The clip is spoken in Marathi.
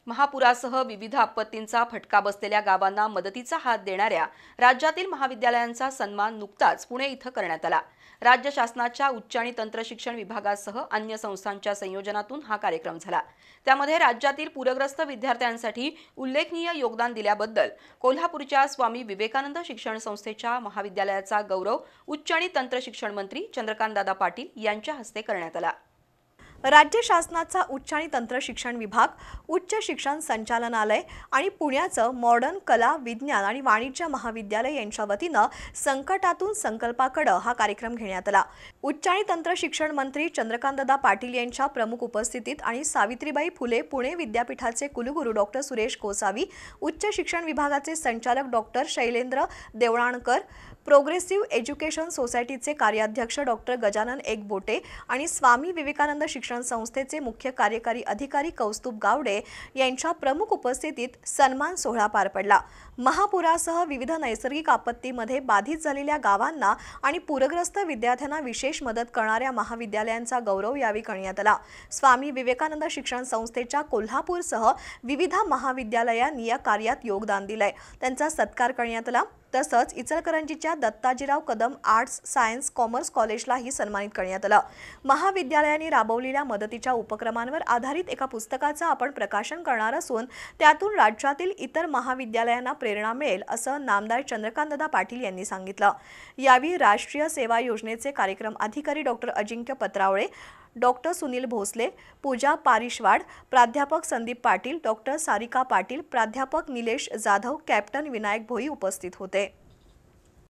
महापुरासह विविध आपत्तींचा फटका बसलेल्या गावांना मदतीचा हात देणाऱ्या राज्यातील महाविद्यालयांचा सन्मान नुकताच पुणे इथं करण्यात आला। राज्य शासनाच्या उच्च आणि तंत्र शिक्षण विभागासह अन्य संस्थांच्या संयोजनातून हा कार्यक्रम झाला। त्यामध्ये राज्यातील पूरग्रस्त विद्यार्थ्यांसाठी उल्लेखनीय योगदान दिल्याबद्दल कोल्हापूरच्या स्वामी विवेकानंद शिक्षण संस्थेच्या महाविद्यालयाचा गौरव उच्च आणि तंत्र शिक्षण मंत्री चंद्रकांतदादा पाटील यांच्या हस्ते करण्यात आला। राज्य शासनाचा उच्च आणि तंत्र शिक्षण विभाग, उच्च शिक्षण संचालनालय आणि पुण्याचं मॉडर्न कला, विज्ञान आणि वाणिज्य महाविद्यालय यांच्या वतीनं संकटातून संकल्पाकडे हा कार्यक्रम घेण्यात आला। उच्च आणि तंत्र शिक्षण मंत्री चंद्रकांतदादा पाटील यांच्या प्रमुख उपस्थितीत आणि सावित्रीबाई फुले पुणे विद्यापीठाचे कुलगुरू डॉ. सुरेश गोसावी, उच्च शिक्षण विभागाचे संचालक डॉ. शैलेंद्र देवळाणकर, प्रोग्रेसिव्ह एज्युकेशन सोसायटीचे कार्याध्यक्ष डॉ. गजानन एकबोटे आणि स्वामी विवेकानंद शिक्षण संस्थेचे मुख्य कार्यकारी अधिकारी कौस्तुभ गावडे यांच्या प्रमुख उपस्थितीत सन्मान सोहळा पार पडला। महापुरासह विविध नैसर्गिक आपत्तीमध्ये बाधित झालेल्या गावांना आणि पूरग्रस्त विद्यार्थ्यांना विशेष मदत करणाऱ्या महाविद्यालयांचा गौरव यावेळी करण्यात आला। स्वामी विवेकानंद शिक्षण संस्थेच्या कोल्हापूरसह विविध महाविद्यालयांनी या कार्यात योगदान दिलंय, त्यांचा सत्कार करण्यात आला। तसंच इचलकरंजीच्या Dattajirao Kadam arts, science, commerce कॉलेजलाही सन्मानित करण्यात आलं। महाविद्यालयांनी राबवलेल्या मदतीच्या उपक्रमांवर आधारित एका पुस्तकाचं आपण प्रकाशन करणार असून त्यातून राज्यातील इतर महाविद्यालयांना प्रेरणा मिळेल असं नामदार चंद्रकांतदादा पाटील यांनी सांगितलं। यावेळी राष्ट्रीय सेवा योजनेचे कार्यक्रम अधिकारी डॉ. अजिंक्य पत्रावळे, डॉ. सुनील भोसले, पूजा पारिशवाड, प्राध्यापक संदीप पाटील, डॉ. सारिका पाटील, प्राध्यापक निलेश जाधव, कॅप्टन विनायक भोई उपस्थित होते।